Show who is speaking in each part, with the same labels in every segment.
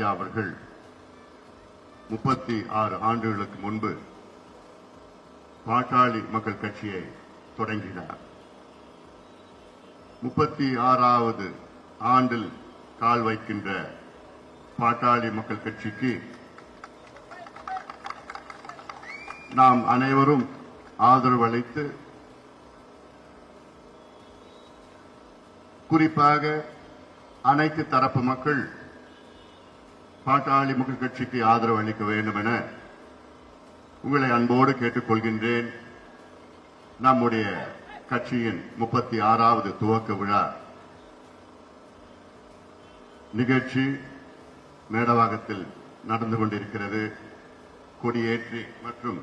Speaker 1: ஐயா அவர்கள் 36 ஆண்டுகளுக்கு முன்பு பாட்டாளி மக்கள் கட்சியை தொடங்கினார். 36வது ஆண்டில் கால் வைக்கின்ற பாட்டாளி மக்கள் கட்சிக்கு நாம் அனைவரும் ஆதரவு அளித்து, குறிப்பாக அனைத்து தரப்பு மக்கள் பாட்டாளி மக்கள் கட்சிக்கு ஆதரவு அளிக்க வேண்டும் என உங்களை அன்போடு கேட்டுக்கொள்கின்றேன். நம்முடைய கட்சியின் 36வது துவக்க விழா நிகழ்ச்சி மேடவாக்கத்தில் நடந்து கொண்டிருக்கிறது. கொடியேற்றி மற்றும்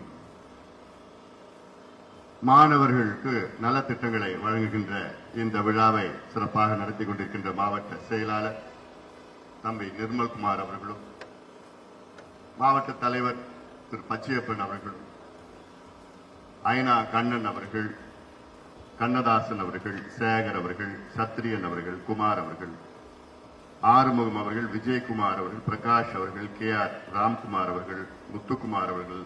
Speaker 1: மாணவர்களுக்கு நலத்திட்டங்களை வழங்குகின்ற இந்த விழாவை சிறப்பாக நடத்தி கொண்டிருக்கின்ற மாவட்ட செயலாளர் தம்பி நிர்மல்குமார் அவர்களும், மாவட்ட தலைவர் திரு பச்சையப்பன் அவர்களும், ஐநா கண்ணன் அவர்கள், கண்ணதாசன் அவர்கள், சேகர் அவர்கள், சத்திரியன் அவர்கள், குமார் அவர்கள், ஆறுமுகம் அவர்கள், விஜயகுமார் அவர்கள், பிரகாஷ் அவர்கள், KR ராம்குமார் அவர்கள், முத்துக்குமார் அவர்கள்,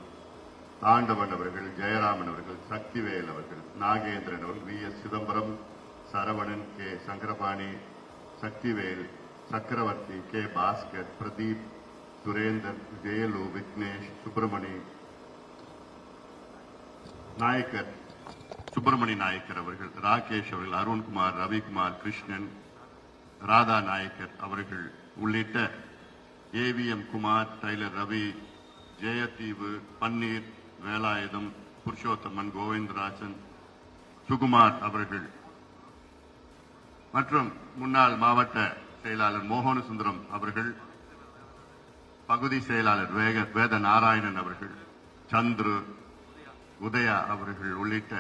Speaker 1: தாண்டவன் அவர்கள், ஜெயராமன் அவர்கள், சக்திவேல் அவர்கள், நாகேந்திரன் அவர்கள், VS சிதம்பரம், சரவணன், K சங்கரபாணி, சக்திவேல், சக்கரவர்த்தி, K பாஸ்கர், பிரதீப், சுரேந்தர், ஜெயலு, விக்னேஷ், சுப்பிரமணி நாயக்கர் அவர்கள், ராகேஷ் அவர்கள், அருண்குமார், ரவிக்குமார், கிருஷ்ணன், ராதா நாயக்கர் அவர்கள் உள்ளிட்ட AVM குமார், டைலர் ரவி, ஜெயதீவு, பன்னீர், வேலாயுதம், புருஷோத்தமன், கோவிந்தராஜன், சுகுமார் அவர்கள் மற்றும் முன்னாள் மாவட்ட செயலாளர் மோகனசுந்தரம் அவர்கள், பகுதி செயலாளர் வேத நாராயணன் அவர்கள், சந்துரு, உதயா அவர்கள் உள்ளிட்ட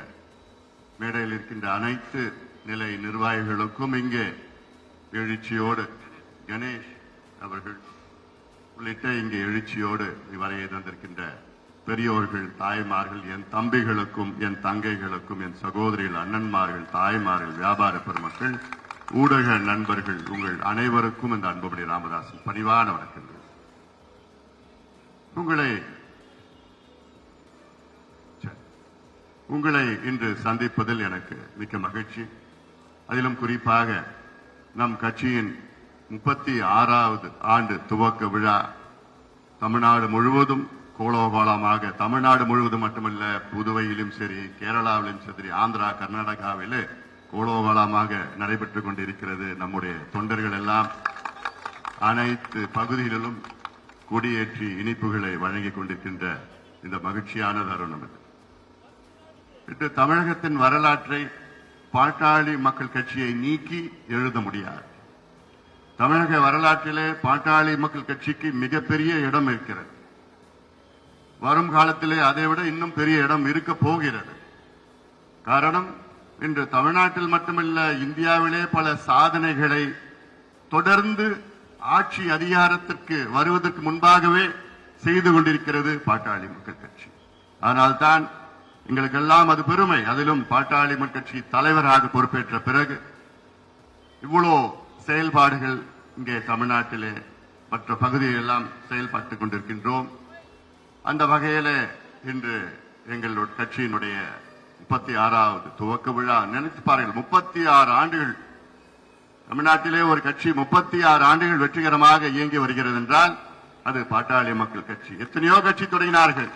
Speaker 1: மேடையில் இருக்கின்ற அனைத்து நிலை நிர்வாகிகளுக்கும், இங்கே எழுச்சியோடு கணேஷ் அவர்கள் உள்ளிட்ட இங்கே எழுச்சியோடு வரையை தந்திருக்கின்ற பெரியோர்கள், தாய்மார்கள், என் தம்பிகளுக்கும், என் தங்கைகளுக்கும், என் சகோதரிகள், அண்ணன்மார்கள், தாய்மார்கள், வியாபார பெருமக்கள், ஊடக நண்பர்கள், உங்கள் அனைவருக்கும் இந்த அன்புமணி ராமதாசன் பணிவான வணக்கங்கள். உங்களை இன்று சந்திப்பதில் எனக்கு மிக்க மகிழ்ச்சி. அதிலும் குறிப்பாக நம் கட்சியின் 36வது ஆண்டு துவக்க விழா தமிழ்நாடு முழுவதும் கோலாகலமாக, தமிழ்நாடு முழுவதும் மட்டுமல்ல, புதுவையிலும் சரி, கேரளாவிலும் சரி, ஆந்திரா, கர்நாடகாவிலே கோலாகலமாக நடைபெற்றுக் கொண்டிருக்கிறது. நம்முடைய தொண்டர்கள் எல்லாம் அனைத்து பகுதிகளிலும் கொடியேற்றி இனிப்புகளை வழங்கிக் கொண்டிருக்கின்ற இந்த மகிழ்ச்சியான தருணம் இது. இன்று தமிழகத்தின் வரலாற்றை பாட்டாளி மக்கள் கட்சியை நீக்கி எழுத முடியாது. தமிழக வரலாற்றிலே பாட்டாளி மக்கள் கட்சிக்கு மிகப்பெரிய இடம் இருக்கிறது. வரும் காலத்திலே அதைவிட இன்னும் பெரிய இடம் இருக்க போகிறது. காரணம், இன்று தமிழ்நாட்டில் மட்டுமல்ல, இந்தியாவிலே பல சாதனைகளை தொடர்ந்து ஆட்சி அதிகாரத்திற்கு வருவதற்கு முன்பாகவே செய்து கொண்டிருக்கிறது பாட்டாளி மக்கள் கட்சி. அதனால்தான் எங்களுக்கெல்லாம் அது பெருமை. அதிலும் பாட்டாளி மக்கள் கட்சி தலைவராக பொறுப்பேற்ற பிறகு இவ்வளோ செயல்பாடுகள் இங்கே தமிழ்நாட்டிலே மற்ற பகுதிகளெல்லாம் செயல்பட்டுக் கொண்டிருக்கின்றோம். அந்த வகையிலே இன்று எங்களுடைய கட்சியினுடைய 36வது துவக்க விழா. நினைத்து பாருங்கள், 36 ஆண்டுகள் தமிழ்நாட்டிலே ஒரு கட்சி 36 ஆண்டுகள் வெற்றிகரமாக இயங்கி வருகிறது என்றால் அது பாட்டாளி மக்கள் கட்சி. எத்தனையோ கட்சி தொடங்கினார்கள்,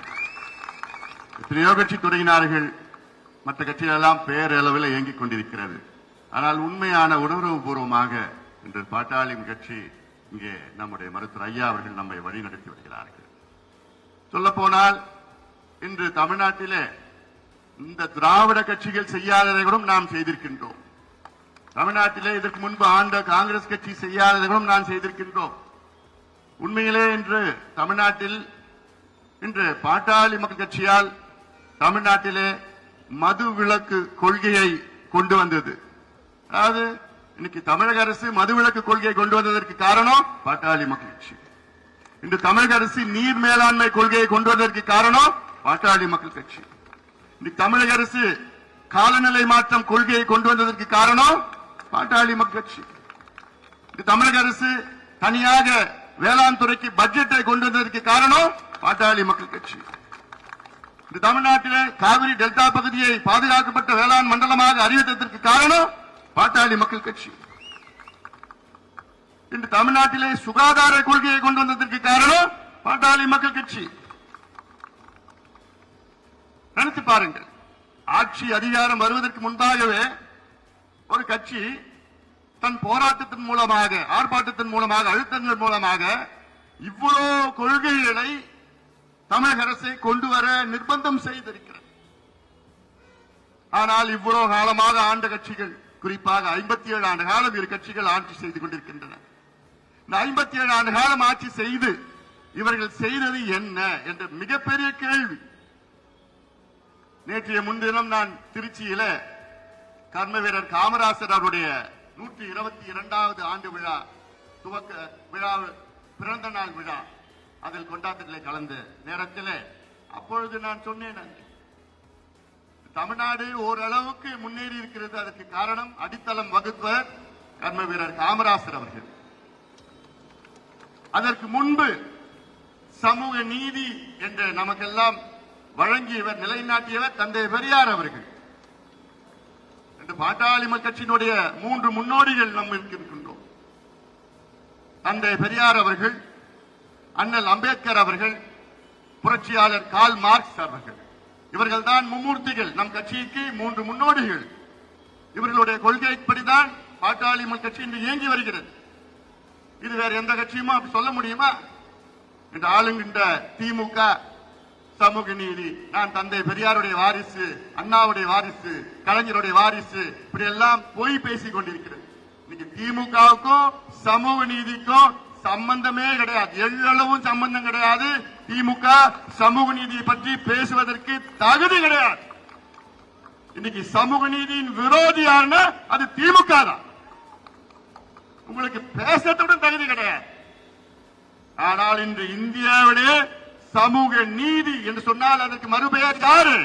Speaker 1: மற்ற கட்சிகள் எல்லாம் பேரளவில் இயங்கிக் கொண்டிருக்கிறது. ஆனால் உண்மையான உணர்வுபூர்வமாக இன்று பாட்டாளி கட்சி இங்கே நம்முடைய மருத்துவர் ஐயா அவர்கள் நம்மை வழிநடத்தி வருகிறார்கள். சொல்லப்போனால் இன்று தமிழ்நாட்டிலே இந்த திராவிட கட்சிகள் செய்யாததை கூட நாம் செய்திருக்கின்றோம். தமிழ்நாட்டிலே இதற்கு முன்பு ஆண்ட காங்கிரஸ் கட்சி செய்யாததை கூட நாம் செய்திருக்கின்றோம். உண்மையிலே இன்று தமிழ்நாட்டில் இன்று பாட்டாளி மக்கள் கட்சியால் தமிழ்நாட்டிலே மது விலக்கு கொள்கையை கொண்டு வந்தது. அதாவது இன்னைக்கு தமிழக அரசு மதுவிலக்கு கொள்கையை கொண்டு வந்ததற்கு காரணம் பாட்டாளி மக்கள் கட்சி. இன்று தமிழக அரசு நீர் மேலாண்மை கொள்கையை கொண்டு வந்ததற்கு காரணம் பாட்டாளி மக்கள் கட்சி. இன்னைக்கு தமிழக அரசு காலநிலை மாற்றம் கொள்கையை கொண்டு வந்ததற்கு காரணம் பாட்டாளி மக்கள் கட்சி. தமிழக அரசு தனியாக வேளாண் துறைக்கு பட்ஜெட்டை கொண்டு வந்ததற்கு காரணம் பாட்டாளி மக்கள் கட்சி. இந்த தமிழ்நாட்டிலே காவிரி டெல்டா பகுதியை பாதுகாக்கப்பட்ட வேளாண் மண்டலமாக அறிவித்ததற்கு காரணம் பாட்டாளி மக்கள் கட்சி. இன்று தமிழ்நாட்டிலே சுகாதார கொள்கையை கொண்டு வந்ததற்கு காரணம் பாட்டாளி மக்கள் கட்சி. நினைத்து பாருங்கள், ஆட்சி அதிகாரம் வருவதற்கு முன்பாகவே ஒரு கட்சி தன் போராட்டத்தின் மூலமாக, ஆர்ப்பாட்டத்தின் மூலமாக, அழுத்தங்கள் மூலமாக இவ்வளவு கொள்கைகளை தமிழக அரசை கொண்டு வர நிர்பந்தம் செய்திருக்கிறது. ஆனால் இவ்வளவு காலமாக ஆண்ட கட்சிகள், குறிப்பாக 57 ஆண்டு காலம் இரு கட்சிகள் ஆட்சி செய்து கொண்டிருக்கின்றன. இந்த 57 ஆண்டு காலம் ஆட்சி செய்து இவர்கள் செய்தது என்ன என்ற மிகப்பெரிய கேள்வி. நேற்றைய முன்தினம் நான் திருச்சியில கர்ம வீரர் காமராசர் அவருடைய 122வது ஆண்டு விழா துவக்க விழா, பிறந்த நாள் விழா, அதில் கொண்டாட்டத்தில் கலந்த நேரத்தில் அப்பொழுது நான் சொன்னேன், தமிழ்நாடு ஓரளவுக்கு முன்னேறி இருக்கிறது. அதற்கு காரணம் அடித்தளம் வகுப்பவர் கர்ம வீரர் காமராசர் அவர்கள். அதற்கு முன்பு சமூக நீதி என்று நமக்கெல்லாம் வழங்கியவர், நிலைநாட்டியவர் தந்தை பெரியார் அவர்கள். பாட்டாளி மக்கள் கட்சியினுடைய 3 முன்னோடிகள் நம்ம இருக்கின்றோம். தந்தை பெரியார் அவர்கள், அண்ணல் அம்பேத்கர் அவர்கள், புரட்சியாளர் கார்ல் மார்க்ஸ் அவர்கள். இவர்கள் தான் மும்மூர்த்திகள், நம் கட்சிக்கு 3 முன்னோடிகள். இவர்களுடைய கொள்கைப்படிதான் பாட்டாளி மக்கள் கட்சி இன்று இயங்கி வருகிறது. இது வேற எந்த கட்சியுமா அப்படி சொல்ல முடியுமா? இன்று ஆளுங்கின்ற திமுக சமூக நீதி, நான் தந்தை பெரியாருடைய வாரிசு, அண்ணாவுடைய வாரிசு, கலைஞருடைய வாரிசு, இப்படி எல்லாம் போய் பேசிக் கொண்டிருக்கிறது. இன்னைக்கு திமுகவுக்கும் சமூக நீதிக்கும் சம்பந்தமே கிடையாது, எள்ளளவும் சம்பந்தம் கிடையாது. திமுக சமூக நீதியை பற்றி பேசுவதற்கு தகுதி கிடையாது. இன்னைக்கு சமூக நீதியின் விரோதி யாருன்னா அது திமுக தான். உங்களுக்கு பேசத்துடன் தகுதி கிடையாது. ஆனால் இன்று இந்தியாவிலே சமூக நீதி என்று சொன்னால் அதற்கு மறுபெயர் யாரு?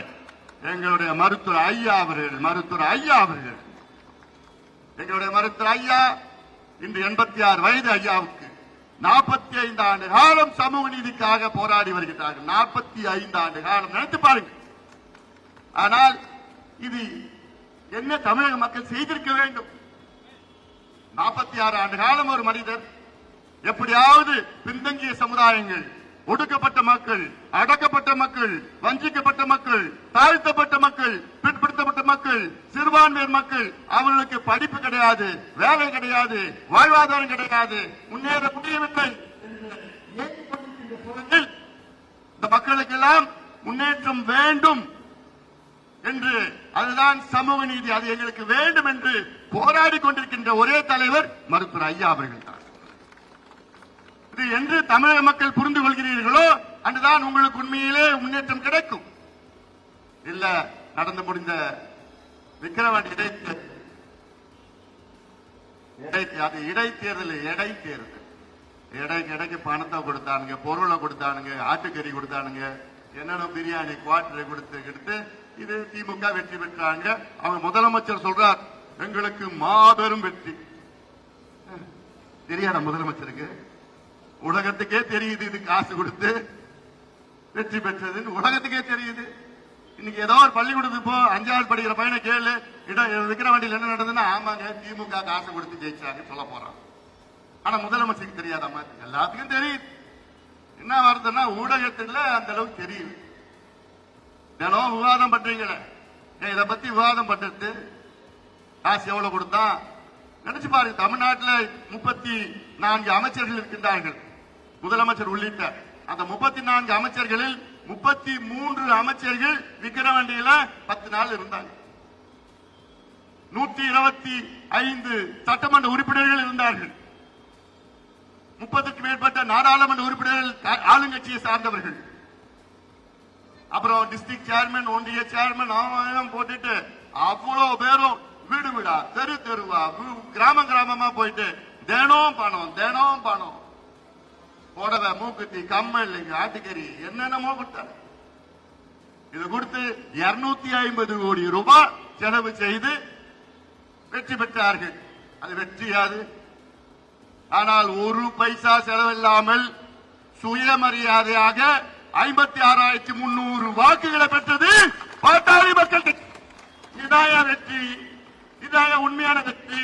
Speaker 1: எங்களுடைய மருத்துவர் ஐயா அவர்கள். மருத்துவர் ஐயா அவர்கள், எங்களுடைய மருத்துவர் ஐயா இன்று 86 வயது. ஐயாவுக்கு 45 ஆண்டு காலம் சமூக நீதிக்காக போராடி வருகிறார்கள். 45 ஆண்டு காலம், நினைத்து பாருங்கள். ஆனால் இது என்ன தமிழக மக்கள் செய்திருக்க வேண்டும்? 46 ஆண்டு காலம் ஒரு மனிதர் எப்படியாவது பின்தங்கிய சமுதாயங்கள், ஒடுக்கப்பட்ட மக்கள், அடக்கப்பட்ட மக்கள், வஞ்சிக்கப்பட்ட மக்கள், தாழ்த்தப்பட்ட மக்கள், பிற்படுத்தப்பட்ட மக்கள், சிறுபான்மையர் மக்கள், அவர்களுக்கு படிப்பு கிடையாது, வேலை கிடையாது, வாழ்வாதாரம் கிடையாது, முன்னேற முடியவில்லை. இந்த மக்களுக்கெல்லாம் முன்னேற்றம் வேண்டும் என்று, அதுதான் சமூக நீதி, அது எங்களுக்கு வேண்டும் என்று போராடி கொண்டிருக்கின்ற ஒரே தலைவர் மருத்துவர் ஐயா அவர்கள் தான். இது என்று தமிழக மக்கள் புரிந்து கொள்கிறீர்களோ அன்றுதான் உங்களுக்கு உண்மையிலே முன்னேற்றம் கிடைக்கும். இல்ல நடந்து முடிந்த விக்கிரவாண்டி இடைத்தேர்தல், எடைக்கு பணத்தை கொடுத்தானுங்க, பொருளை கொடுத்தானுங்க, ஆட்டுக்கறி கொடுத்தானுங்க, என்னென்ன பிரியாணி குவார்டரை கொடுத்து இது திமுக வெற்றி பெற்றாங்க. அவங்க முதலமைச்சர் சொல்றார், எங்களுக்கு மாபெரும் வெற்றி. தெரியாத முதலமைச்சருக்கு? உலகத்துக்கே தெரியுது இது காசு கொடுத்து வெற்றி பெற்றதுன்னு உலகத்துக்கே தெரியுது. இன்னைக்கு ஏதோ ஒரு பள்ளிக்கூடத்துக்கு போ, 5வது படிக்கிற பையனை கேளு, விக்கிரவாண்டியில் என்ன நடந்ததுன்னா, ஆமாங்க திமுக காசு கொடுத்து ஜெயிச்சாங்க சொல்ல போறான். ஆனா முதலமைச்சருக்கு தெரியாத மாதிரி எல்லாத்துக்கும் தெரியுது. என்ன வருதுன்னா ஊடகத்துல அந்த அளவுக்கு தெரியுது. தினம் விவாதம் பண்றீங்களே, இதை பத்தி விவாதம் பண்றது காசு எவ்வளவு கொடுத்தா நினைச்சு பாருங்க. தமிழ்நாட்டில் 34 அமைச்சர்கள் இருக்கின்றார்கள், முதலமைச்சர் உள்ளிட்ட. அந்த 34 அமைச்சர்களில் 33 அமைச்சர்கள் விக்கிரவாண்டியில 10 நாள் இருந்தாங்க. 125 சட்டமன்ற உறுப்பினர்கள் இருந்தார்கள். 30க்கும் மேற்பட்ட நாடாளுமன்ற உறுப்பினர்கள் ஆளுங்கட்சியை சார்ந்தவர்கள். அப்புறம் டிஸ்ட்ரிக்ட் சேர்மன், ஒன்றிய சேர்மன் போட்டுட்டு அவ்வளவு பேரும் வீடு வீடா, தெரு தெருவா, கிராமமா போயிட்டு தினம் பணம் புடவை, மூக்குத்தி, கம்மல், ஆட்டுக்கறி என்னென்னமோ கொடுத்தாங்க. இது கொடுத்து 250 கோடி ரூபாய் செலவு செய்து வெற்றி பெற்றார்கள். அது வெற்றியாது? ஆனால் ஒரு பைசா செலவில்லாமல் சுயமரியாதையாக 56,300 வாக்குகளை பெற்றது பாட்டாளி மக்கள் கட்சி. இதாய வெற்றி, இதாய உண்மையான வெற்றி.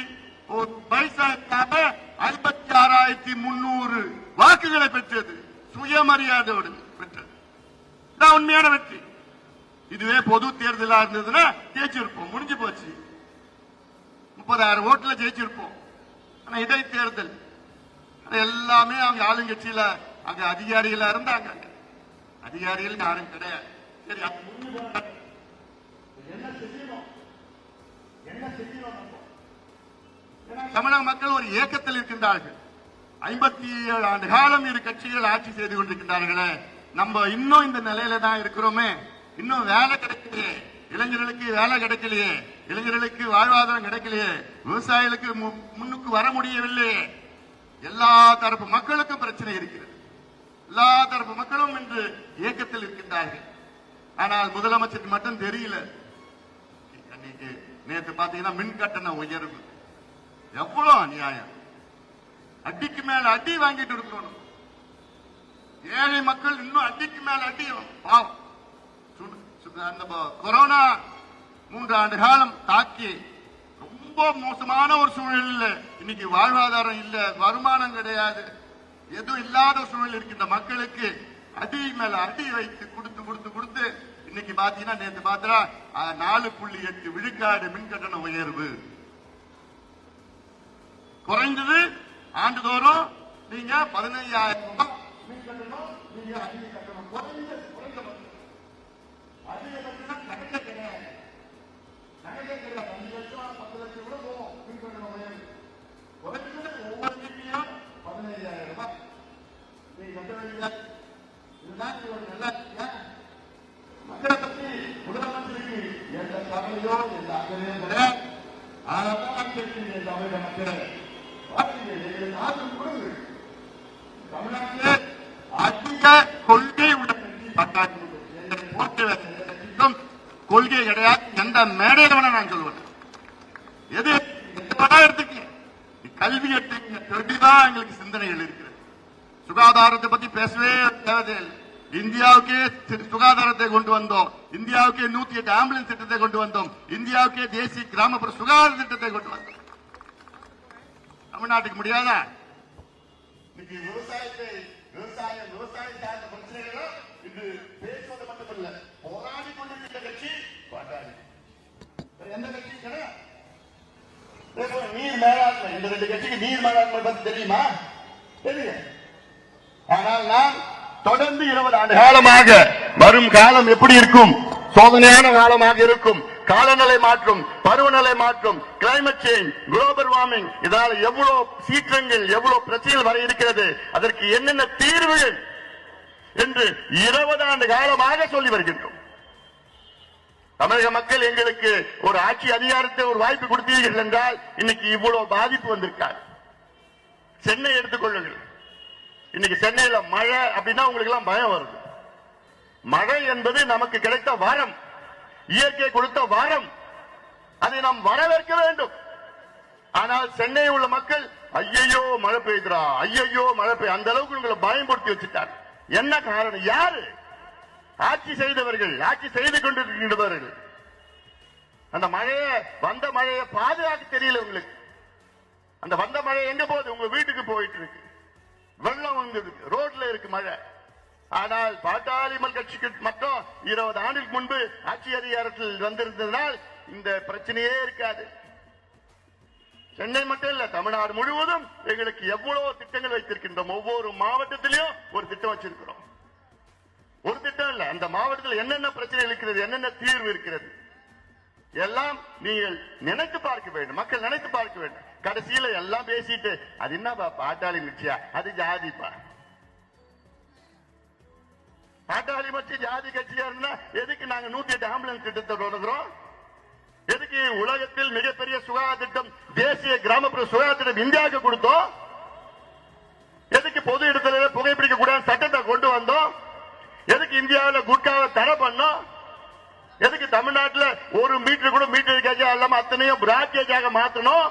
Speaker 1: ஒரு பைசா 56,300 வாக்குகளை பெற்றது, சுயமரியாதையோடு பெற்றது. இதான் உண்மையான வெற்றி. இதுவே பொது தேர்தலா இருந்ததுன்னா ஜெயிச்சிருப்போம், முடிஞ்சு போச்சு. 30,000 ஓட்டுல ஜெயிச்சிருப்போம். ஆனா இடை தேர்தல் எல்லாமே அவங்க ஆளுங்கட்சியில அங்க அதிகாரிகளா இருந்தாங்க. அதிகாரிகள் யாரும் கிடையாது. சரி, என்ன செய்யணும்? தமிழக மக்கள் ஒரு இயக்கத்தில் இருக்கின்றார்கள். 57 ஆண்டு காலம் இரு கட்சிகள் ஆட்சி செய்து கொண்டிருக்கின்றார்களே, நம்ம இன்னும் இந்த நிலையில தான் இருக்கிறோமே. இன்னும் வேலை கிடைக்கலையே, இளைஞர்களுக்கு வேலை கிடைக்கலையே, இளைஞர்களுக்கு வாழ்வாதாரம் கிடைக்கலையே, விவசாயிகளுக்கு முன்னுக்கு வர முடியவில்லையே. எல்லா தரப்பு மக்களுக்கும் பிரச்சனை இருக்கிறது. எல்லா தரப்பு மக்களும் இன்று இயக்கத்தில் இருக்கின்றார்கள். ஆனால் முதலமைச்சருக்கு மட்டும் தெரியல. நேற்று பாத்தீங்கன்னா மின் கட்டண உயர்வு எவ்வளவு அநியாயம். அடிக்கு மேல அடி வாங்கிட்டு இருக்கணும். ஏழை மக்கள் இன்னும் அடிக்கு மேல அடி. பாவம். அந்த கொரோனா 3 ஆண்டு காலம் தாக்கி ரொம்ப மோசமான ஒரு சூழலில் இன்னைக்கு வாழ்வாதாரம் இல்ல, வருமானம் கிடையாது, எதுவும் இல்லாத சூழல் இருக்கின்ற மக்களுக்கு அடி மேல அடி வைத்து கொடுத்து கொடுத்து கொடுத்து இன்னைக்கு பாத்தீங்கன்னா நேற்று பாத்தா 4.8 விழுக்காடு மின் கட்டண உயர்வு. குறைந்தது ஆண்டுதோறும் நீங்க 15,000 ரூபாய் மின் கட்டணம் நீங்க அதிக கட்டணம். குறைந்த அதிக கட்டணம் நகை கிடையாது. நகை கிடையாது. 5 லட்சம் 10 லட்சம் கூட போகும் மின் கட்டண உயர்வு. குறைந்தது ஒவ்வொரு வீட்டையும் 15,000 ரூபாய் நீங்க கட்ட வேண்டிய. இதுதான் ஒரு நல்ல மக்களை பற்றி முதலமைச்சருக்கு எந்த கவலையோ எந்த அக்கறையும் கிடையாது. ஆனால் தமிழக மக்கள் தமிழ்நாட்டில் அதிக கொள்கை உள்ள கொள்கை கிடையாது. எந்த மேடையில வேணா நான் சொல்லுவேன். எது எடுத்துக்க, கல்வி எடுத்துக்க, கல்விதான் எங்களுக்கு சிந்தனைகள் இருக்கிறது. சுகாதாரத்தை பத்தி பேசவே தேவையில்லை. இந்தியாவுக்கே சுகாதாரத்தை கொண்டு வந்தோம். இந்தியாவுக்கே 108 ஆம்புலன்ஸ் திட்டத்தை கொண்டு வந்தோம். இந்தியாவுக்கே தேசிய கிராமப்புற சுகாதார திட்டத்தை கொண்டு வந்தோம். தமிழ்நாட்டுக்கு முடியாதா? இன்னைக்கு விவசாயம் சார்ந்த பிரச்சனைகளை இன்று பேசுவது மட்டுமல்ல, போராடி கொண்டிருக்கிற கட்சி பாட்டாளி. எந்த கட்சி கிடையாது. நீர் மேலாண்மை, இந்த 2 கட்சிக்கு நீர் மேலாண்மை பத்தி தெரியுமா? தெரியும். ஆனால் நான் தொடர்ந்து 20 ஆண்டு காலமாக வரும் காலம் எப்படி இருக்கும்? சோதனையான காலமாக இருக்கும். காலநிலை மாற்றம், பருவநிலை மாற்றம், கிளைமேட் சேஞ்ச், குளோபல் வார்மிங், இதனால் எவ்வளவு சீற்றங்கள், எவ்வளவு பிரச்சனைகள் வர இருக்கிறது, அதற்கு என்னென்ன தீர்வுகள் என்று 20 ஆண்டு காலமாக சொல்லி வருகின்றோம். தமிழக மக்கள் எங்களுக்கு ஒரு ஆட்சி அதிகாரத்தை ஒரு வாய்ப்பு கொடுத்தீர்கள் என்றால் இன்னைக்கு இவ்வளவு பாதிப்பு வந்திருக்காது. சென்னை எடுத்துக்கொள்ளுங்கள். இன்னைக்கு சென்னையில மழை அப்படின்னா உங்களுக்கு எல்லாம் பயம் வருது. மழை என்பது நமக்கு கிடைத்த வரம், இயற்கை கொடுத்த வரம். அதை நாம் வரவேற்க வேண்டும். ஆனால் சென்னை உள்ள மக்கள் ஐயோ மழை பெய்யுதுரா, ஐயோ மழை பெய்ய, அந்த அளவுக்கு உங்களை பயன்படுத்தி வச்சுட்டார். என்ன காரணம்? யாரு? ஆட்சி செய்தவர்கள், ஆட்சி செய்து கொண்டிருக்கின்றவர்கள். அந்த மழையை, வந்த மழையை பாதுகாக்க தெரியல உங்களுக்கு. அந்த வந்த மழை எங்க போகுது? உங்க வீட்டுக்கு போயிட்டு இருக்கு. வெள்ளம் வந்து ரோட்ல இருக்கு மழை. ஆனால் பாட்டாளி மக்கள் கட்சிக்கு மட்டும் 20 ஆண்டுக்கு முன்பு ஆட்சி அதிகாரத்தில் வந்திருந்ததால் இந்த பிரச்சனையே இருக்காது. சென்னை மட்டும் இல்ல, தமிழ்நாடு முழுவதும் எங்களுக்கு எவ்வளவு திட்டங்கள் வைத்திருக்கின்றோம். ஒவ்வொரு மாவட்டத்திலையும் ஒரு திட்டம் வச்சிருக்கிறோம். ஒரு திட்டம் இல்ல, அந்த மாவட்டத்தில் என்னென்ன பிரச்சனை இருக்கிறது, என்னென்ன தீர்வு இருக்கிறது, எல்லாம் நீங்கள் நினைத்து பார்க்க வேண்டும். மக்கள் நினைத்து பார்க்க வேண்டும். கடைசியில எல்லாம் பேசிட்டு அது என்னப்பா பாட்டாளி கட்சியா, அது ஜாதிப்பா. பாட்டாளி கட்சி ஜாதி கட்சியா இருந்தா எதுக்கு நாங்க 108 ஆம்புலன்ஸ் திட்டத்தை தொடங்குறோம்? எதுக்கு உலகத்தில் மிகப்பெரிய சுகாதார திட்டம், தேசிய கிராமப்புற சுகாதார திட்டம் இந்தியாவுக்கு கொடுத்தோம்? எதுக்கு பொது இடத்துல புகைப்பிடிக்க கூடாது சட்டத்தை கொண்டு வந்தோம்? எதுக்கு இந்தியாவில் குட்காவை தடை பண்ணோம்? எதுக்கு தமிழ்நாட்டில் 1 மீட்டர் கூட மீட்டர் கேஜா இல்லாம அத்தனையும் பிராட் கேஜாக மாத்தணும்?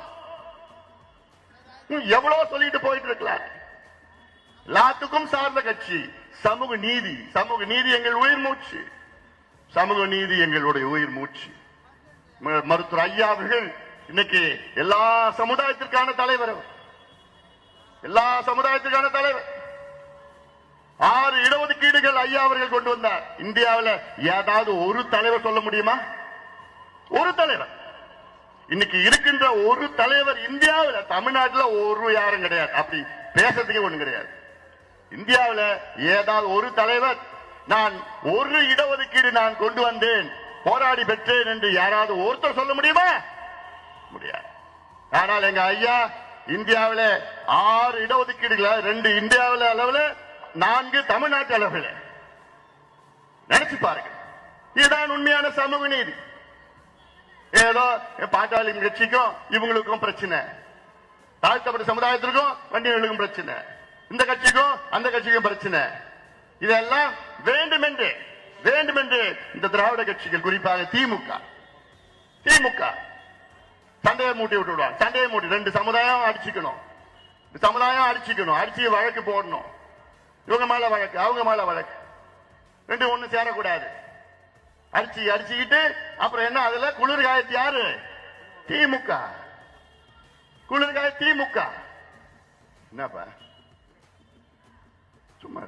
Speaker 2: எவ்வளவு சொல்லிட்டு போயிட்டு இருக்கலாம். எல்லாத்துக்கும் சார்ந்த கட்சி சமூக நீதி. சமூக நீதி எங்கள் உயிர் மூச்சு. சமூக நீதி எங்களுடைய உயிர் மூச்சு. மருத்துவர் ஐயா அவர்கள் இன்னைக்கு எல்லா சமுதாயத்திற்கான தலைவர். எல்லா சமுதாயத்திற்கான தலைவர். 6 இடஒதுக்கீடுகள் ஐயா அவர்கள் கொண்டு வந்தார். இந்தியாவில் ஏதாவது ஒரு தலைவர் சொல்ல முடியுமா? ஒரு தலைவர். இன்னைக்கு இருக்கின்ற ஒரு தலைவர் இந்தியாவில், தமிழ்நாட்டில் ஒரு யாரும் கிடையாது. அப்படி பேசுறதுக்கே ஒண்ணு கிடையாது. இந்தியாவில் ஏதாவது ஒரு தலைவர் நான் ஒரு இடஒதுக்கீடு நான் கொண்டு வந்தேன், போராடி பெற்றேன் என்று யாராவது ஒருத்தர் சொல்ல முடியுமா? முடியாது. ஆனால் எங்க ஐயா இந்தியாவில் 6 இடஒதுக்கீடுகள், 2 இந்தியாவில் அளவில், 4 தமிழ்நாட்டு அளவில். நினைச்சு பாருங்க. இதுதான் உண்மையான சமூக நீதி. ஏதோ பாட்டாளி கட்சிக்கும் இவங்களுக்கும் பிரச்சனை, தாழ்த்தப்பட்ட சமுதாயத்திற்கும் வண்டிகளுக்கும் பிரச்சனை, இந்த கட்சிக்கும் அந்த கட்சிக்கும் பிரச்சனை. இதெல்லாம் வேண்டுமென்று இந்த திராவிட கட்சிகள், குறிப்பாக திமுக சண்டையை மூட்டி விட்டுடுவாங்க. சண்டையை மூட்டி 2 சமுதாயம் அடிச்சுக்கணும், அடிச்சு வழக்கு போடணும். இவங்க மேல வழக்கு, அவங்க மேல வழக்கு, 2 ஒண்ணு சேரக்கூடாது. அடிச்சுக்கிட்டு அப்புறம் என்ன? அதுல குளிர்காயத்து யாரு? திமுக. குளிர்காய திமுக. என்னப்பா சும்மா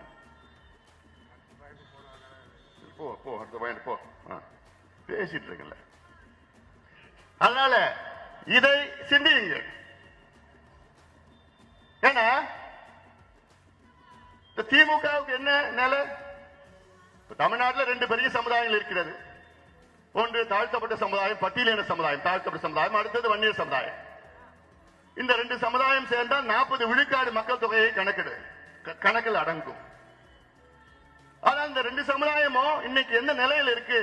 Speaker 2: போ அடுத்த பையன் போ, பேசிட்டு இருக்கல. அதனால இதை சிந்தியுங்க. ஏன்னா திமுகவுக்கு என்ன நிலை? தமிழ்நாட்டில் 2 பெரிய சமுதாயங்கள் இருக்கிறது. ஒன்று தாழ்த்தப்பட்ட சமுதாயம், பட்டியலின சமுதாயம். தாழ்த்தப்பட்ட சமுதாயம், அடுத்தது வன்னியர் சமுதாயம். இந்த 2 சமுதாயம் சேர்ந்தால் 40 விழுக்காடு மக்கள் தொகையை கணக்கில் அடங்கும். ஆனா இந்த 2 சமுதாயமும் இன்னைக்கு எந்த நிலையில் இருக்கு?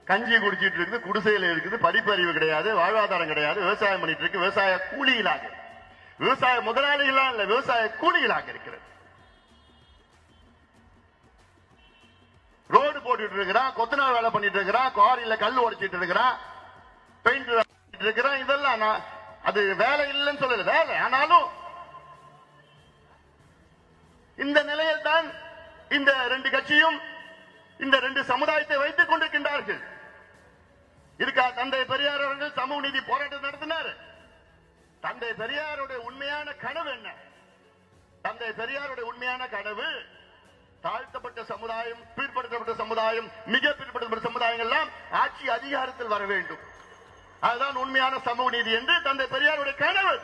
Speaker 2: கஞ்சி குடிச்சிட்டு இருக்குது, குடிசையில் இருக்குது, படிப்பறிவு கிடையாது, வாழ்வாதாரம் கிடையாது, விவசாயம் பண்ணிட்டு இருக்கு, விவசாய கூலிகளாக, விவசாய முதலாளிகளாக இல்ல, விவசாய கூலிகளாக இருக்கிறது. ரோடு போட்டுட்டு இருக்கிறான், கொத்தனார் வேலை பண்ணிட்டு இருக்கிறான், குவாரியில கல் உடைச்சிட்டு இருக்கிறான், பெயிண்ட் இருக்கிறான். இதெல்லாம் அது வேலை இல்லைன்னு சொல்லல, வேலை. ஆனாலும் இந்த நிலையில் தான் இந்த 2 கட்சியும் இந்த 2 சமுதாயத்தை வைத்துக் கொண்டிருக்கின்றார்கள். இருக்கா? தந்தை பெரியார் அவர்கள் சமூக நீதி போராட்டம் நடத்தினார். தந்தை பெரியாருடைய உண்மையான கனவு என்ன? தந்தை பெரியாருடைய உண்மையான கனவு தாழ்த்தப்பட்ட சமுதாயம், பிற்படுத்தப்பட்ட சமுதாயம், மிக பிற்படுத்தப்பட்ட சமுதாயங்கள் எல்லாம் ஆட்சி அதிகாரத்தில் வர வேண்டும். அதுதான் உண்மையான சமூக நீதி என்று தந்தை பெரியாருடைய கனவு.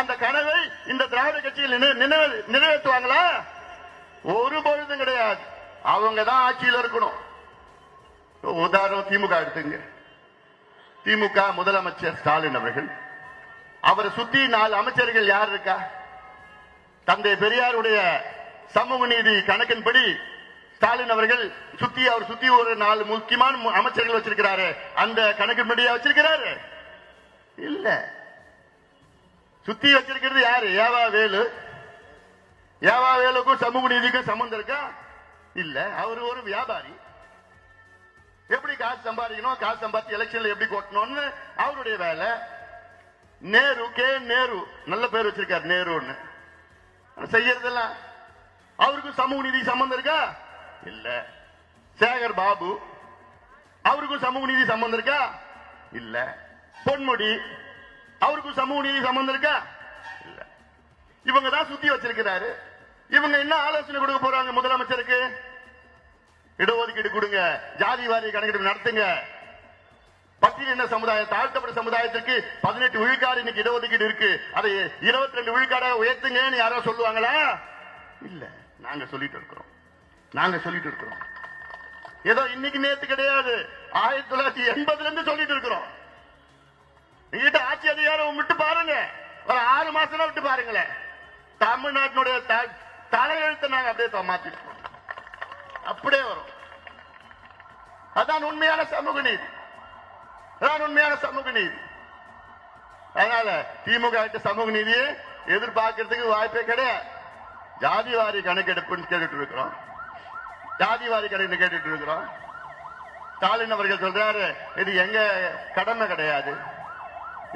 Speaker 2: அந்த கனவை இந்த திராவிட கட்சியில் நிறைவேற்றுவாங்களா? ஒரு பொழுதும் கிடையாது. அவங்க தான் ஆட்சியில் இருக்கணும். உதாரணம் திமுக எடுத்துங்க. திமுக முதலமைச்சர் ஸ்டாலின் அவர்கள், அவரை சுத்தி 4 அமைச்சர்கள் யார் இருக்கா? தந்தை பெரியாருடைய சமூக நீதி கணக்கின்படி ஸ்டாலின் அவர்கள் அவர் சுத்தி ஒரு 4 முக்கியமான அமைச்சர்கள் வச்சிருக்கிறாரு. அந்த கணக்கின்படியா வச்சிருக்கிறாரு? இல்ல. சுத்தி வச்சிருக்கிறது யாரு? ஏவா வேலு. ஏவா வேலுக்கும் சமூக நீதிக்கும் சம்பந்தம் இருக்கா? இல்ல. அவர் ஒரு வியாபாரி. எப்படி காசு சம்பாதிக்கணும், காசு சம்பாதிச்சு எலெக்ஷன்ல எப்படி கொட்டணும்னு அவருடைய வேலை. நேரு, நேரு, நல்ல பேர் வச்சிருக்காரு நேருன்னு. செய்யறதெல்லாம் அவருக்கும் சமூக நீதி சம்பந்தம் இருக்கா? இல்ல. சேகர் பாபு, அவருக்கும் சமூக நீதி சம்பந்தம் இருக்கா? இல்ல. பொன்முடி, அவருக்கும் சமூக நீதி சம்பந்தம் இருக்கா? இல்ல. இவங்க தான் சுத்தி வச்சிருக்கிறாரு. இவங்க என்ன ஆலோசனை கொடுக்க போறாங்க முதலமைச்சருக்கு? இடஒதுக்கீடு கொடுங்க, ஜாதி வாரிய கணக்கெடுப்பு நடத்துங்க, பட்டியலின சமுதாயம், தாழ்த்தப்பட்ட சமுதாயத்திற்கு 18 விழுக்காடு இன்னைக்கு இடஒதுக்கீடு இருக்கு, அதை 22 விழுக்காடாக உயர்த்துங்கன்னு யாரோ சொல்லுவாங்களா? இல்ல. நாங்க சொல்லிட்டு இருக்கிறோம். ஏதோ இன்னைக்கு நேத்து கிடையாது, 1980 இருந்து சொல்லிட்டு இருக்கிறோம். நீங்க ஆட்சி அதிகாரம் விட்டு பாருங்க, ஒரு 6 மாசம் விட்டு பாருங்களேன், தமிழ்நாட்டினுடைய தலையெழுத்தை நாங்க அப்படியே மாத்திருக்கோம். அப்படியே வரும். அதான் உண்மையான சமூக நீதி. அதனால திமுக சமூக நீதியை எதிர்பார்க்கறதுக்கு வாய்ப்பே கிடையாது. ஜாதி வாரி கணக்கெடுப்புன்னு கேட்டுட்டு இருக்கிறோம். ஸ்டாலின் அவர்கள் சொல்றாரு, இது எங்க கடமை கிடையாது,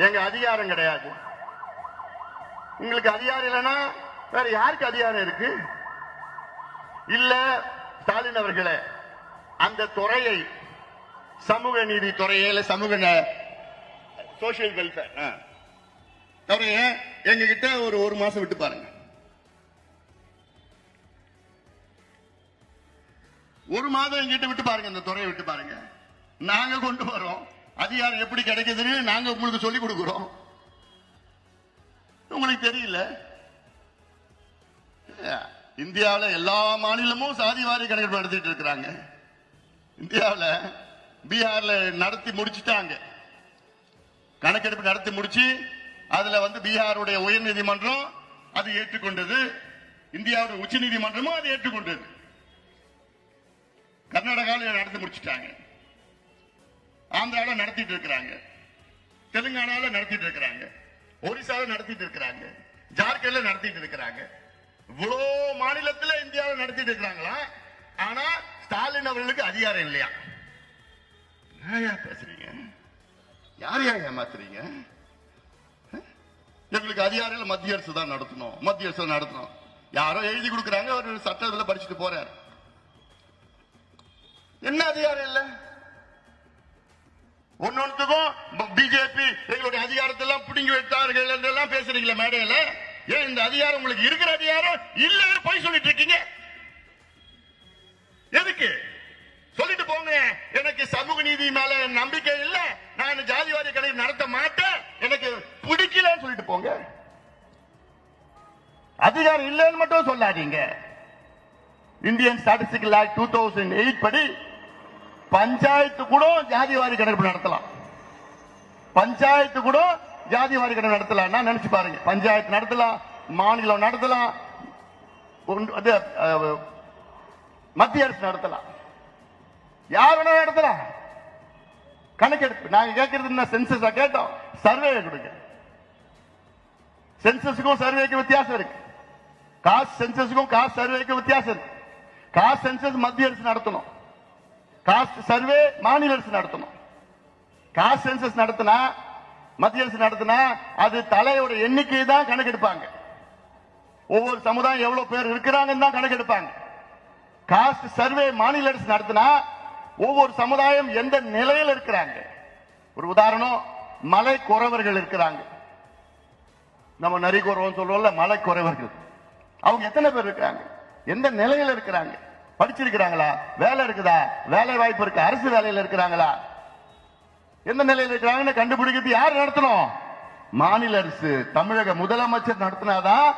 Speaker 2: எங்க அதிகாரம் கிடையாது. உங்களுக்கு அதிகாரம் இல்லைன்னா வேற யாருக்கு அதிகாரம் இருக்கு? இல்ல ஸ்டாலின் அவர்களே, அந்த துறையை, சமூக நீதி துறையை, இல்ல சமூக சோசியல் வெல்ஃபேர் துறையை எங்க கிட்ட ஒரு மாசம் விட்டு பாருங்க. ஒரு மாதம் எங்கிட்ட விட்டு பாருங்க, அந்த துறையை விட்டு பாருங்க. நாங்க கொண்டு வரோம், அதிகாரம் எப்படி கிடைக்குதுன்னு நாங்க உங்களுக்கு சொல்லிக் கொடுக்கிறோம். உங்களுக்கு தெரியல? இந்தியாவில் எல்லா மாநிலமும் சாதிவாரி கணக்கெடுப்பு நடத்திட்டு இருக்கிறாங்க. இந்தியாவில் பீகார்ல நடத்தி முடிச்சுட்டாங்க, கணக்கெடுப்பு நடத்தி முடிச்சு அதுல பீகாருடைய உயர் நீதிமன்றம் அது ஏற்றுக்கொண்டது, இந்தியாவுடைய உச்ச நீதிமன்றமும் அது ஏற்றுக்கொண்டது. கர்நாடகாவில் நடத்தி முடிச்சுட்டாங்க, ஆந்திராவில் நடத்திட்டு இருக்கிறாங்க, தெலுங்கானாவில் நடத்திட்டு இருக்கிறாங்க, ஒரிசாவில் நடத்திட்டு இருக்கிறாங்க, ஜார்க்கண்ட்ல நடத்திட்டு இருக்கிறாங்க. இவ்வளவு மாநிலத்தில் இந்தியாவில் நடத்திட்டு இருக்கிறாங்களா? ஆனா ஸ்டாலின் அவர்களுக்கு அதிகாரம் இல்லையா? பேசுறீங்க, யார் ஏமாத்துறீங்க? எங்களுக்கு அதிகாரம் மத்திய அரசு தான் நடத்தணும், மத்திய அரசு நடத்தணும். யாரோ எழுதி கொடுக்கறாங்க, ஒரு சட்டத்தில் படிச்சுட்டு போறாரு. என்ன அதிகாரம் இல்ல? ஒன்னொன்னுக்கும் பிஜேபி எங்களுடைய அதிகாரத்தை எல்லாம் பிடுங்கி விட்டார்கள் என்றெல்லாம் பேசுறீங்களா மேடையில? ஏன் இந்த அதிகாரம் உங்களுக்கு இருக்கிற அதிகாரம் இல்ல போய் சொல்லிட்டு இருக்கீங்க? எதுக்கு சொல்லிட்டு போங்க. எனக்கு சமூக நீதி மேல நம்பிக்கை இல்ல, நான் ஜாதிவாரி கணக்கு நடத்த மாட்டேன், எனக்கு பிடிக்கல சொல்லிட்டு போங்க. அதிகாரம் இல்லைன்னு மட்டும் சொல்லாதீங்க. இந்தியன் ஸ்டாட்டிஸ்டிக்கல் ஆக்ட் 2008 படி பஞ்சாயத்து கூட ஜாதிவாரி கணக்கு நடத்தலாம். பஞ்சாயத்து கூட ஜாதிவாரி கணக்கு நடத்தலாம். நினைச்சு பாருங்க, பஞ்சாயத்து நடத்தலாம், மாநிலம் நடத்தலாம், மத்திய அரசு நடத்தலாம், யார் வேணா நடத்தலாம். கணக்கெடுப்பு நாங்க கேட்கறது சென்சஸ் கேட்டோம், சர்வே கொடுங்க. சென்சஸுக்கும் சர்வேக்கு வித்தியாசம் இருக்கு. காஸ்ட் சென்சஸுக்கும் காஸ்ட் சர்வேக்கு வித்தியாசம் இருக்கு. காஸ்ட் சென்சஸ் மத்திய அரசு நடத்தணும், காஸ்ட் சர்வே மாநில அரசு நடத்தணும். காஸ்ட் சென்சஸ் நடத்தினா, மத்திய அரசு நடத்தினா அது தலையோட எண்ணிக்கை தான் கணக்கெடுப்பாங்க. ஒவ்வொரு சமுதாயம் எவ்வளவு பேர் இருக்கிறாங்கன்னு தான் கணக்கெடுப்பாங்க. காஸ்ட் சர்வே மாநில அரசு நடத்தினா ஒவ்வொரு சமுதாயம் எந்த நிலையில் இருக்கிறாங்க. ஒரு உதாரணம், மலை குறவர்கள் இருக்கிறாங்க, நம்ம நரி குறவன் சொல்லுவோம்ல, மலை குறவர்கள். அவங்க எத்தனை பேர் இருக்காங்க, எந்த நிலையில் இருக்கிறாங்க, படிச்சிருக்கிறாங்களா, வேலை இருக்குதா, வேலை வாய்ப்பு இருக்கு, அரசு வேலையில் இருக்கிறாங்களா, எந்த நிலையில் இருக்கிறாங்கன்னு கண்டுபிடிக்கிறது யார் நடத்தணும்? மாநில அரசு, தமிழக முதலமைச்சர் நடத்தினாதான்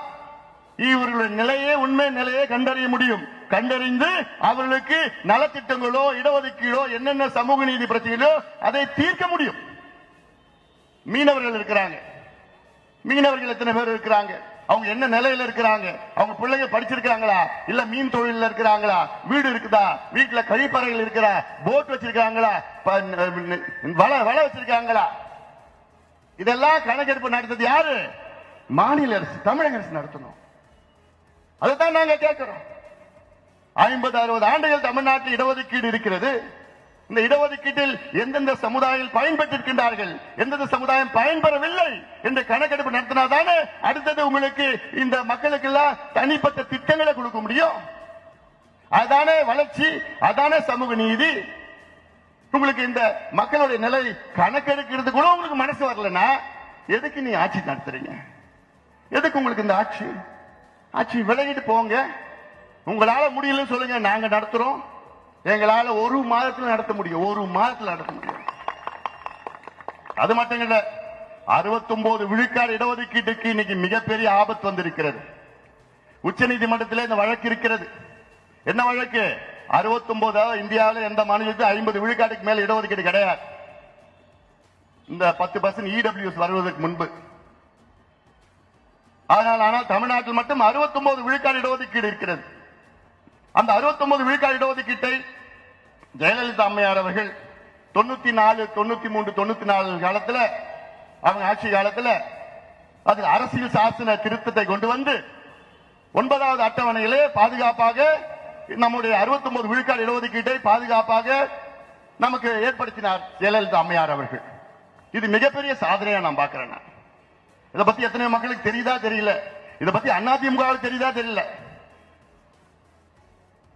Speaker 2: இவர்களுடைய நிலையே, உண்மை நிலையை கண்டறிய முடியும். கண்டறிந்து அவர்களுக்கு நலத்திட்டங்களோ இடஒதுக்கீடோ என்னென்ன சமூக நீதி பிரச்சனைகளோ அதை தீர்க்க முடியும். மீனவர்கள் இருக்கிறாங்க, மீனவர்கள் எத்தனை பேர் இருக்கிறாங்க, அவங்க என்ன நிலையில இருக்கிறாங்க, அவங்க பிள்ளைங்க படிச்சிருக்காங்களா, இல்ல மீன் தொழில இருக்கிறாங்களா, வீடு இருக்குதா, வீட்டுல கழிப்பறைகள் இருக்கிறா, போட் வச்சிருக்காங்களா, வலை வச்சிருக்காங்களா, இதெல்லாம் கணக்கெடுப்பு நடத்தது யாரு? மாநில அரசு, தமிழக அரசு நடத்தணும். அதுதான் நாங்க கேட்கிறோம். 50-60 ஆண்டுகள் தமிழ்நாட்டில் இடஒதுக்கீடு இருக்கிறது. இந்த இடஒதுக்கீட்டில் எந்தெந்த சமுதாயம் பயன்பெற்றிருக்கின்றார்கள், எந்தெந்த சமுதாயம் பயன்பெறவில்லை என்று கணக்கெடுப்பு நடத்தினாதானே அடுத்தது உங்களுக்கு இந்த மக்களுக்கு எல்லாம் தனிப்பட்ட திட்டங்களை கொடுக்க முடியும். அதானே வளர்ச்சி, அதானே சமூக நீதி. உங்களுக்கு இந்த மக்களுடைய நிலை கணக்கெடுக்கிறது கூட உங்களுக்கு மனசு வரலன்னா எதுக்கு நீ ஆட்சி நடத்துறீங்க? எதுக்கு உங்களுக்கு இந்த ஆட்சி? ஆட்சி விலகிட்டு போங்க. உங்களால முடியலன்னு சொல்லுங்க, நாங்க நடத்துறோம். எங்களால ஒரு மாதத்தில் நடத்த முடியும், ஒரு மாதத்தில் நடத்த முடியும். அது மட்டும் இல்ல, 69 விழுக்காடு இடஒதுக்கீட்டுக்கு இன்னைக்கு மிகப்பெரிய ஆபத்து வந்திருக்கிறது. உச்ச நீதிமன்றத்தில் இந்த வழக்கு இருக்கிறது. என்ன வழக்கு? 69 இந்தியாவில் எந்த மாநிலத்தில் 50 விழுக்காட்டுக்கு மேல இடஒதுக்கீடு கிடையாது. இந்த 10% EWS வருவதற்கு முன்பு. ஆனால் தமிழ்நாட்டில் மட்டும் 69 விழுக்காடு இடஒதுக்கீடு இருக்கிறது. அந்த 69 விழுக்காடு இடஒதுக்கீட்டை ஜெயலலிதா அம்மையார் அவர்கள் 94, 93, 94 காலத்தில், அவங்க ஆட்சி காலத்தில் அது அரசியல் சாசன திருத்தத்தை கொண்டு வந்து 9வது அட்டவணையிலே பாதுகாப்பாக நம்முடைய 69 விழுக்காடு இடஒதுக்கீட்டை பாதுகாப்பாக நமக்கு ஏற்படுத்தினார் ஜெயலலிதா அம்மையார் அவர்கள். இது மிகப்பெரிய சாதனையா நான் பார்க்கிறேன். இதை பத்தி எத்தனை மக்களுக்கு தெரியுதா தெரியல, இதை பத்தி அதிமுகவுக்கு தெரியுதா தெரியல.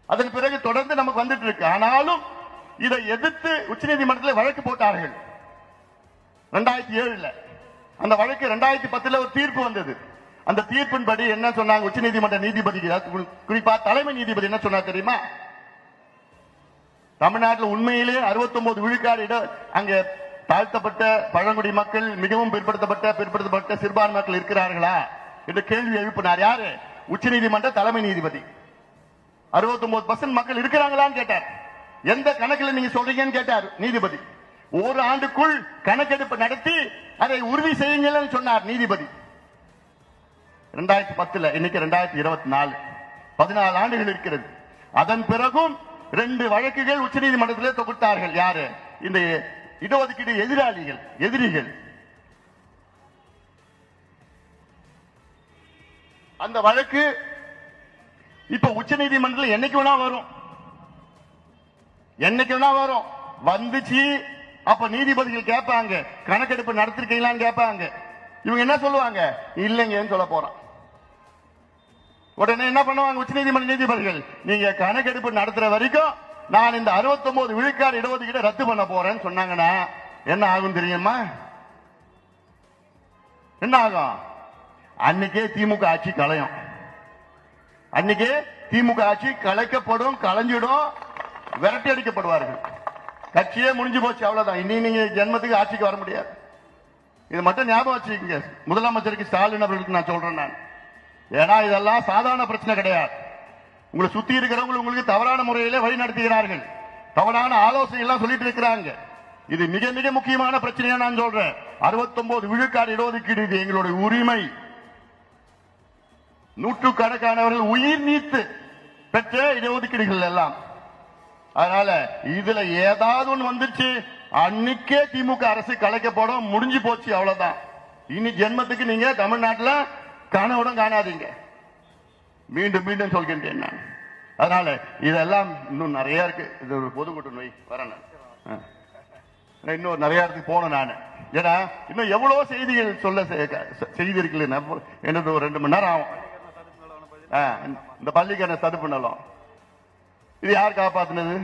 Speaker 2: அதன் பிறகு தொடர்ந்து நமக்கு வந்துட்டு இருக்கு. ஆனாலும் இதை எதிர்த்து உச்சநீதிமன்றத்தில் வழக்கு போட்டார்கள் 2007. அந்த வழக்கு 2010 ஒரு தீர்ப்பு வந்தது. அந்த தீர்ப்பின்படி என்ன சொன்னாங்க உச்சநீதிமன்ற நீதிபதி, குறிப்பா தலைமை நீதிபதி என்ன சொன்னார் தெரியுமா? தமிழ்நாட்டில் உண்மையிலே 69 விழுக்காடு அங்க தாழ்த்தப்பட்ட பழங்குடி மக்கள், மிகவும் பிற்படுத்தப்பட்ட சிறுபான்மை மக்கள் இருக்கிறார்களா என்ற கேள்வி எழுப்பினார். யாரு? உச்சநீதிமன்ற தலைமை நீதிபதி. 69% மக்கள் இருக்கிறாங்களான்னு கேட்டார். எந்த கணக்கில் நீங்க சொல்றீங்கன்னு கேட்டார் நீதிபதி. ஒரு ஆண்டுக்குள் கணக்கெடுப்பு நடத்தி அதை உறுதி செய்யுங்கள் சொன்னார் நீதிபதி. 2010, இன்னைக்கு 2024, 14 ஆண்டுகள் இருக்கிறது. அதன் பிறகும் 2 வழக்குகள் உச்சநீதிமன்றத்தில் தொகுத்தார்கள். யாரு? இந்த இடஒதுக்கீடு எதிரிகள். அந்த வழக்கு இப்ப உச்சநீதிமன்றத்தில் என்னைக்கு வேணா வரும். வந்துச்சு. அப்ப நீதிபதிகள் கேட்பாங்க, கணக்கெடுப்பு நடத்திருக்கீங்களான்னு கேட்பாங்க. இவங்க என்ன சொல்லுவாங்க? இல்லைங்கன்னு சொல்ல போறான். உடனே என்ன பண்ணுவாங்க உச்சநீதிமன்ற நீதிபதிகள்? நீங்க கணக்கெடுப்பு நடத்துற வரைக்கும் நான் இந்த 69 விழுக்காடு இடஒதுக்கீடு ரத்து பண்ண போறேன்னு சொன்னாங்கன்னா என்ன ஆகும் தெரியுமா? என்ன ஆகும்? அன்னைக்கே திமுக ஆட்சி களையும். அன்னைக்கே திமுக ஆட்சி கலைக்கப்படும், கலைஞ்சிடும், விரட்டி அடிக்கப்படுவார்கள். கட்சியே முடிஞ்சு போச்சு, அவ்வளவுதான். இனி நீங்க ஜென்மத்துக்கு ஆட்சிக்கு வர முடியாது. இது மட்டும் ஞாபகம் வச்சுக்கோங்க. முதலமைச்சருக்கு ஸ்டாலின் அவர்களுக்கு நான் சொல்றேன் நான். ஏன்னா இதெல்லாம் சாதாரண பிரச்சனை கிடையாது. உங்களை சுத்தி இருக்கிறவங்க உங்களுக்கு தவறான முறையிலே வழி நடத்துகிறார்கள், தவறான ஆலோசனை எல்லாம் சொல்லிட்டு இருக்கிறாங்க. இது மிக மிக முக்கியமான பிரச்சனையா நான் சொல்றேன். 69 விழுக்காடு இடஒதுக்கீடு இது எங்களுடைய உரிமை. நூற்றுக்கணக்கானவர்கள் உயிர் நீத்து பெற்ற இடஒதுக்கீடுகள் எல்லாம். அதனால இதுல ஏதாவது ஒன்று வந்துச்சு, அன்னைக்கே திமுக அரசு கலைக்கப்படும், முடிஞ்சு போச்சு, அவ்வளவுதான். இனி ஜென்மத்துக்கு நீங்க தமிழ்நாட்டில் கனவுடன் காணாதீங்க. மீண்டும் மீண்டும் சொல்கின்றேன் நான். அதனால இதெல்லாம் இன்னும் நிறைய இருக்கு. இது ஒரு பொதுக்கூட்ட நோய் வரணும். இன்னும் நிறைய இடத்துக்கு போகணும் நான். ஏன்னா இன்னும் எவ்வளவு செய்திகள் சொல்ல செய்தி இருக்குல்ல, என்னது ஒரு 2 மணி நேரம் ஆகும். இந்த பள்ளிக்கான தடுப்பு நலம் இது யார் காப்பாத்தினது?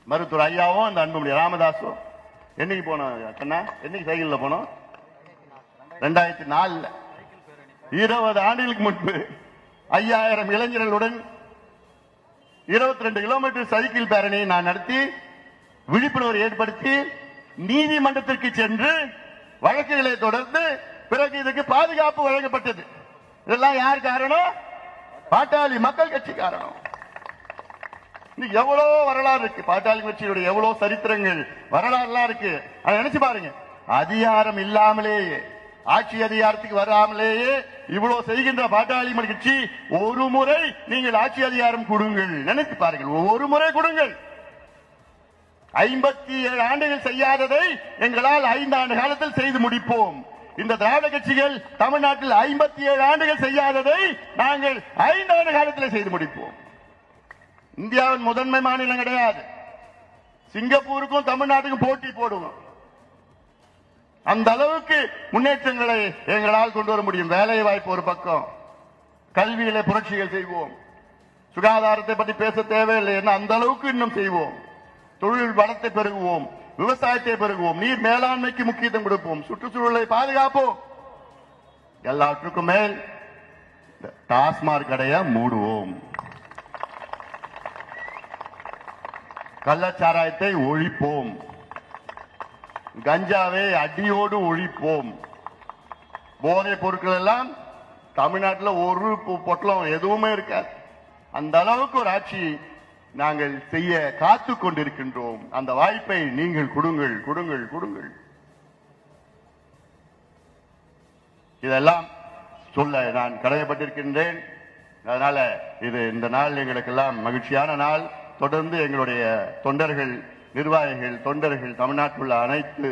Speaker 2: மருத்துவர் ஐயாவும் இந்த அன்புமணி ராமதாசும். என்னைக்கு போனோம் கண்ணா? என்னைக்கு சைக்கிள்ல போனோம்? 2004. 20 ஆண்டுகளுக்கு முன்பு 5000 இளைஞர்களுடன் 22 கிலோமீட்டர் சைக்கிள் பேரணி நான் நடத்தி விழிப்புணர்வு ஏற்படுத்தி நீதிமன்றத்திற்கு சென்று வழக்குகளை தொடர்ந்து பிறகு இதுக்கு பாதுகாப்பு வழங்கப்பட்டது. இதெல்லாம் யார் காரணம்? பாட்டாளி மக்கள் கட்சி காரணம். எவ்வளவு வரலாறு இருக்கு பாட்டாளி கட்சியுடைய, எவ்வளவு சரித்திரங்கள் வரலாறுலாம் இருக்கு. அதை நினைச்சு பாருங்க. அதிகாரம் இல்லாமலேயே, ஆட்சி அதிகாரத்துக்கு வராமலேயே இவ்வளவு செய்கின்ற பாட்டாளி கட்சி ஒரு முறை நீங்கள் ஆட்சி அதிகாரம் கொடுங்கள், நினைத்து பாருங்கள். ஒரு முறை கொடுங்கள். 57 ஆண்டுகள் செய்யாததை எங்களால் 5 ஆண்டு காலத்தில் செய்து முடிப்போம். இந்த திராவிட கட்சிகள் தமிழ்நாட்டில் 57 ஆண்டுகள் செய்யாததை நாங்கள் 5 ஆண்டு காலத்தில் செய்து முடிப்போம். இந்தியாவின் முதன்மை மாநிலம் கிடையாது. சிங்கப்பூருக்கும் தமிழ்நாட்டுக்கும் போட்டி போடுவோம். அந்த அளவுக்கு முன்னேற்றங்களை எங்களால் கொண்டு வர முடியும். வேலை வாய்ப்பு ஒரு பக்கம், கல்வியில புரட்சிகள் செய்வோம். சுகாதாரத்தை பற்றி பேச தேவையில்லை, என்ன அந்த அளவுக்கு இன்னும் செய்வோம். தொழில் வளத்தை பெருகுவோம், விவசாயத்தை பெருகுவோம், நீர் மேலாண்மைக்கு முக்கியத்துவம் கொடுப்போம், சுற்றுச்சூழலை பாதுகாப்போம். எல்லாற்றுக்கும் மேல் டாஸ்மாக் கடையை மூடுவோம், கள்ளச்சாராயத்தை ஒழிப்போம், கஞ்சாவை அடியோடு ஒழிப்போம். போதைப் பொருட்கள் எல்லாம் தமிழ்நாட்டில் ஒரு பொட்டலம் எதுவுமே இருக்காது. அந்த அளவுக்கு ஒரு ஆட்சி நாங்கள் செய்ய காத்து கொண்டிருக்கின்றோம். அந்த வாய்ப்பை நீங்கள் கொடுங்கள், கொடுங்கள், கொடுங்கள். இதெல்லாம் சொல்ல நான் கடமைப்பட்டிருக்கின்றேன். அதனால இது இந்த நாள் எங்களுக்கெல்லாம் மகிழ்ச்சியான நாள். தொடர்ந்து எங்களுடைய தொண்டர்கள், நிர்வாகிகள், தொண்டர்கள், தமிழ்நாட்டில் உள்ள அனைத்து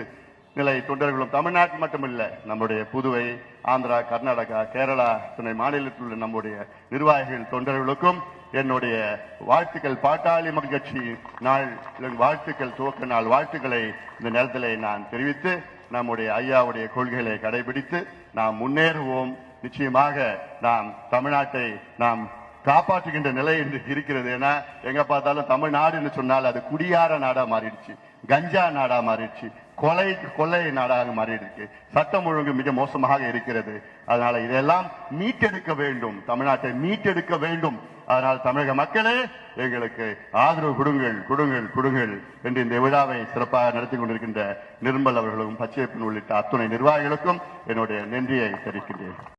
Speaker 2: நிலை தொண்டர்களும், தமிழ்நாட்டில் மட்டுமில்லை, நம்முடைய புதுவை, ஆந்திரா, கர்நாடகா, கேரளா துணை மாநிலத்தில் உள்ள நம்முடைய நிர்வாகிகள் தொண்டர்களுக்கும் என்னுடைய வாழ்த்துக்கள். பாட்டாளி மக்கள் கட்சி நாள் வாழ்த்துக்கள், துவக்க நாள் வாழ்த்துக்களை இந்த நேரத்தில் நான் தெரிவித்து நம்முடைய ஐயாவுடைய கொள்கைகளை கடைபிடித்து நாம் முன்னேறுவோம். நிச்சயமாக நாம் தமிழ்நாட்டை நாம் காப்பாற்றுகின்ற நிலை என்று இருக்கிறது. ஏன்னா எங்க பார்த்தாலும் தமிழ்நாடுன்னு சொன்னால் அது குடியார நாடா மாறிடுச்சு, கஞ்சா நாடா மாறிடுச்சு, கொள்ளை நாடாக மாறிடுச்சு, சட்டம் ஒழுங்கு மிக மோசமாக இருக்கிறது. அதனால இதெல்லாம் மீட்டெடுக்க வேண்டும், தமிழ்நாட்டை மீட்டெடுக்க வேண்டும். அதனால் தமிழக மக்களே எங்களுக்கு ஆதரவு கொடுங்கள் கொடுங்கள் கொடுங்கள் என்று இந்த விழாவை சிறப்பாக நடத்தி கொண்டிருக்கின்ற நிர்மல் அவர்களும், பச்சையப்பன் உள்ளிட்ட அத்துணை நிர்வாகிகளுக்கும் என்னுடைய நன்றியை தெரிவிக்கின்றேன்.